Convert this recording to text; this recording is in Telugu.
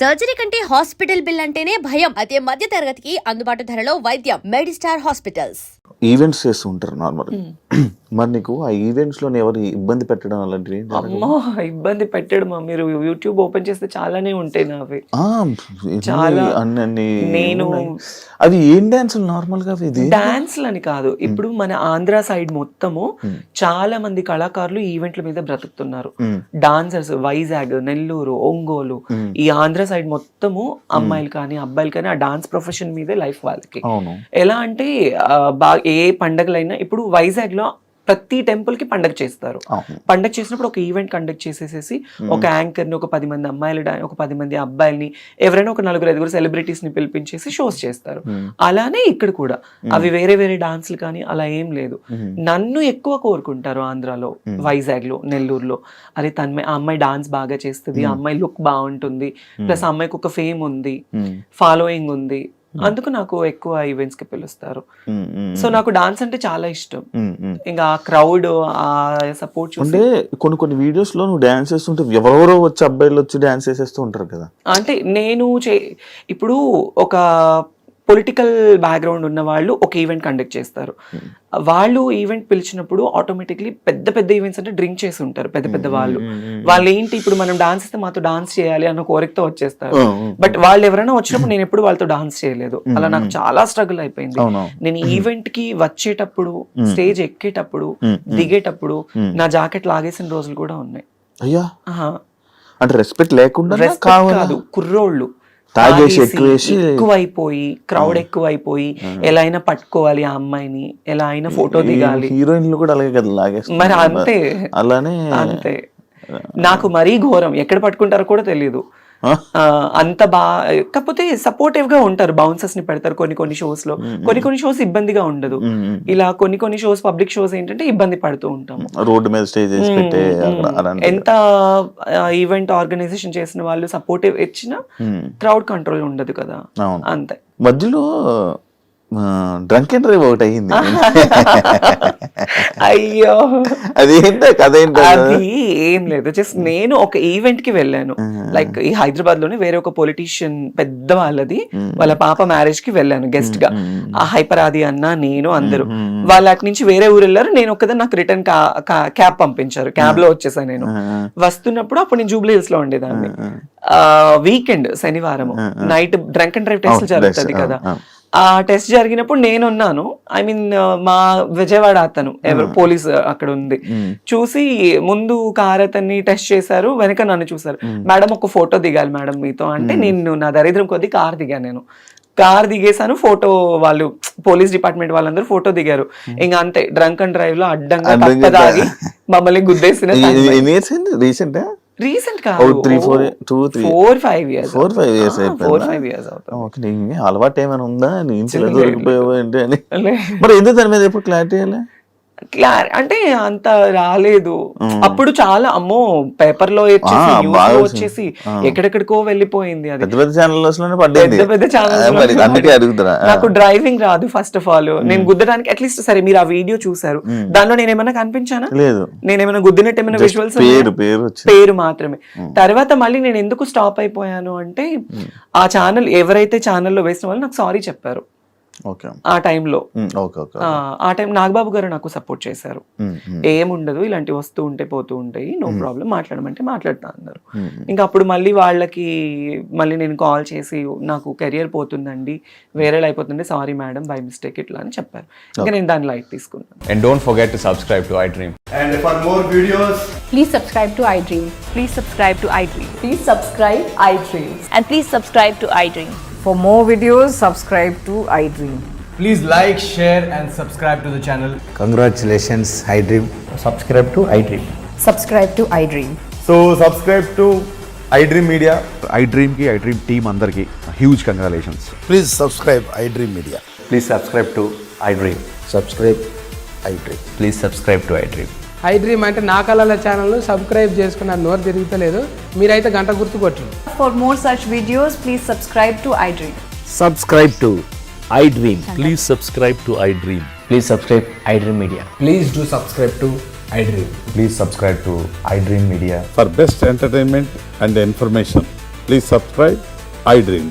సర్జరీ కంటే హాస్పిటల్ బిల్ అంటేనే భయం. అదే మధ్య తరగతికి అందుబాటు ధరలో వైద్యం. Medistar hospitals. ఈవెంట్స్ చేస్తూ ఉంటారు నార్మల్. మరి నీకు ఆ ఈవెంట్స్ లో ఎవరు ఇబ్బంది పెట్టడం అలాంటివి? అమ్మో, ఇబ్బంది పెట్టడమా? మీరు యూట్యూబ్ ఓపెన్ చేస్తే చాలానే ఉంటాయి నావి. చాలా నేను అవి ఏం డాన్సులు నార్మల్ గా? డాన్స్లు అని కాదు, ఇప్పుడు మన ఆంధ్ర సైడ్ మొత్తము చాలా మంది కళాకారులు ఈవెంట్ల మీద బ్రతుకుతున్నారు. డాన్సర్స్ వైజాగ్, నెల్లూరు, ఒంగోలు, ఈ ఆంధ్ర సైడ్ మొత్తము అమ్మాయిలు కానీ అబ్బాయిలు కానీ ఆ డాన్స్ ప్రొఫెషన్ మీదే లైఫ్ వాళ్ళకి. ఎలా అంటే ఏ పండగలైనా ఇప్పుడు వైజాగ్ లో ప్రతి టెంపుల్ కి పండగ చేస్తారు. పండగ చేసినప్పుడు ఒక ఈవెంట్ కండక్ట్ చేసేసేసి ఒక యాంకర్ ని, ఒక 10 మంది అమ్మాయిలు, ఒక 10 మంది అబ్బాయిల్ని, ఎవరైనా ఒక 4-5 సెలబ్రిటీస్ ని పిలిపించేసి షోస్ చేస్తారు. అలానే ఇక్కడ కూడా అవి వేరే వేరే డాన్స్లు కానీ అలా ఏం లేదు. నన్ను ఎక్కువ కోరుకుంటారు ఆంధ్రాలో, వైజాగ్ లో, నెల్లూరులో. అరే ఆ అమ్మాయి డాన్స్ బాగా చేస్తుంది, ఆ అమ్మాయి లుక్ బాగుంటుంది, ప్లస్ ఆ అమ్మాయికి ఒక ఫేమ్ ఉంది, ఫాలోయింగ్ ఉంది, అందుకు నాకు ఎక్కువ ఈవెంట్స్ కి పిలుస్తారు. సో నాకు డాన్స్ అంటే చాలా ఇష్టం. ఇంకా ఆ క్రౌడ్, ఆ సపోర్ట్ చూస్తే కొన్ని వీడియోస్ లో నువ్వు డాన్స్ చేస్తుంటే ఎవరెవరో వచ్చి అబ్బాయిలు వచ్చి డాన్స్ చేసేస్తూ ఉంటారు కదా. అంటే నేను ఇప్పుడు ఒక పొలిటికల్ బ్యాక్గ్రౌండ్ ఉన్న వాళ్ళు ఒక ఈవెంట్ కండక్ట్ చేస్తారు. వాళ్ళు ఈవెంట్ పిలిచినప్పుడు ఆటోమేటిక్లీ పెద్ద పెద్ద ఈవెంట్స్ అంటే డ్రింక్ చేసి ఉంటారు పెద్ద పెద్ద వాళ్ళు. వాళ్ళు ఏంటి, ఇప్పుడు మనం డాన్స్ ఇస్తే మాతో డాన్స్ చేయాలి అన్న కోరికతో వచ్చేస్తారు. బట్ వాళ్ళు ఎవరైనా వచ్చినప్పుడు నేను ఎప్పుడు వాళ్ళతో డాన్స్ చేయలేదు. అలా నాకు చాలా స్ట్రగుల్ అయిపోయింది. నేను ఈవెంట్ కి వచ్చేటప్పుడు, స్టేజ్ ఎక్కేటప్పుడు, దిగేటప్పుడు నా జాకెట్ లాగేసిన రోజులు కూడా ఉన్నాయి. అయ్యా, అంటే రెస్పెక్ట్ లేకుండా కాదు, కుర్రోళ్ళు ఎక్కువైపోయి, క్రౌడ్ ఎక్కువైపోయి, ఎలా అయినా పట్టుకోవాలి ఆ అమ్మాయిని, ఎలా అయినా ఫోటో దిగాలి. హీరోయిన్లు కూడా అలాగే కదా లాగేస్తారు. మరి అంతే, అలానే అంతే. నాకు మరీ ఘోరం, ఎక్కడ పట్టుకుంటారో కూడా తెలియదు. అంత కాకపోతే సపోర్టివ్ గా ఉంటారు, బౌన్సర్స్ ని పెడతారు కొన్ని షోస్ లో. కొన్ని షోస్ ఇబ్బందిగా ఉండదు. ఇలా కొన్ని షోస్, పబ్లిక్ షోస్ ఏంటంటే ఇబ్బంది పడుతూ ఉంటాము. రోడ్డు మీద స్టేజ్ ఎంత ఈవెంట్ ఆర్గనైజేషన్ చేసిన వాళ్ళు సపోర్టివ్ ఇచ్చినా క్రౌడ్ కంట్రోల్ ఉండదు కదా. అంతే. మధ్యలో డ్రంక్ అండ్ డ్రైవ్ ఒకటి అయ్యింది. అయ్యో, అదేంటో కథ ఏంటో. అది ఏం లేదు, జస్ట్ నేను ఒక ఈవెంట్ కి వెళ్ళాను. లైక్ ఈ హైదరాబాద్ లోనే వేరే ఒక పొలిటీషియన్ పెద్ద వాళ్ళది, వాళ్ళ పాప మ్యారేజ్ కి వెళ్ళాను గెస్ట్ గా. ఆ హైపర్ ఆది అన్న, నేను, అందరూ. వాళ్ళ అటు నుంచి వేరే ఊరు వెళ్ళారు. నేను ఒక్కదా, నాకు రిటర్న్ క్యాబ్ పంపించారు. క్యాబ్ లో వచ్చేసాను. నేను వస్తున్నప్పుడు అప్పుడు నేను జూబ్లీ హిల్స్ లో ఉండేదాన్ని. వీకెండ్ శనివారం night drunk and drive test జరుగుతుంది కదా. ఆ టెస్ట్ జరిగినప్పుడు నేనున్నాను. ఐ మీన్ మా విజయవాడ అతను ఎవరు పోలీస్ అక్కడ ఉంది, చూసి ముందు కార్ అతన్ని టెస్ట్ చేశారు, వెనక నన్ను చూసారు. మేడం ఒక ఫోటో దిగాలి మేడం మీతో అంటే, నేను నా దరిద్రం కొద్ది కార్ దిగాను. నేను కార్ దిగేసాను, ఫోటో వాళ్ళు పోలీస్ డిపార్ట్మెంట్ వాళ్ళందరూ ఫోటో దిగారు. ఇంకా అంతే, డ్రంక్ అండ్ డ్రైవ్ లో అడ్డంగా తప్పదాగి మమ్మల్ని గుద్దేసిన. రీసెంట్ కాదు, 4-5 years అవుతుంది. అలవాటు ఏమైనా ఉందా? ఏంటి అని మరి ఎందుకు దాని మీద ఎప్పుడు క్లారిటీ అంటే అంత రాలేదు అప్పుడు. చాలా అమ్మో, పేపర్ లో వచ్చేసి ఎక్కడెక్కడికో వెళ్ళిపోయింది. అది పెద్ద ఛానల్స్. నాకు డ్రైవింగ్ రాదు ఫస్ట్ ఆఫ్ ఆల్. నేను గుద్దడానికి అట్లీస్ట్, సరే మీరు ఆ వీడియో చూసారు, దానిలో నేను ఏమైనా కనిపించానా? లేదు. నేనేమైనా గుద్దినట్టు ఏమైనా విజువల్స్? పేరు మాత్రమే. తర్వాత మళ్ళీ నేను ఎందుకు స్టాప్ అయిపోయాను అంటే, ఆ ఛానల్ ఎవరైతే ఛానల్లో వేసిన వాళ్ళు నాకు సారీ చెప్పారు ఆ టైంలో. ఆ టైం నాగబాబు గారు నాకు సపోర్ట్ చేశారు. ఏముండదు, ఇలాంటివి వస్తూ ఉంటే పోతూ ఉంటాయి, నో ప్రాబ్లం, మాట్లాడమంటే మాట్లాడుతా అన్నారు. ఇంకా అప్పుడు మళ్ళీ వాళ్ళకి నేను కాల్ చేసి, నాకు కెరియర్ పోతుందండి, వేరేలా అయిపోతుంది, సారీ మేడం, బై మిస్టేక్ ఇట్లా అని చెప్పారు. ఇంకా నేను దాన్ని లైట్ తీసుకున్నాను. And don't forget to subscribe to iDream. And for more videos, please subscribe to iDream. Please subscribe to iDream. Please subscribe iDream. And please subscribe to iDream. For more videos, subscribe to iDream. please like, share and subscribe to the channel. Congratulations, iDream. Subscribe to iDream. Subscribe to iDream. So subscribe to iDream Media. iDream ki iDream team andarki huge congratulations. Please subscribe iDream Media. Please subscribe to iDream. Subscribe iDream. Please subscribe to iDream. iDream అంటే నా కళల ఛానల్ను సబ్స్క్రైబ్ చేసుకున్న నోరు తిరుగుతలేదు, మీరైతే గంట గుర్తు కొట్టండి. For more such videos, please subscribe to iDream. Subscribe to iDream. Please subscribe to iDream. Please subscribe iDream Media. Please do subscribe to iDream. Please subscribe to iDream Media. For best entertainment and information, please subscribe I Dream.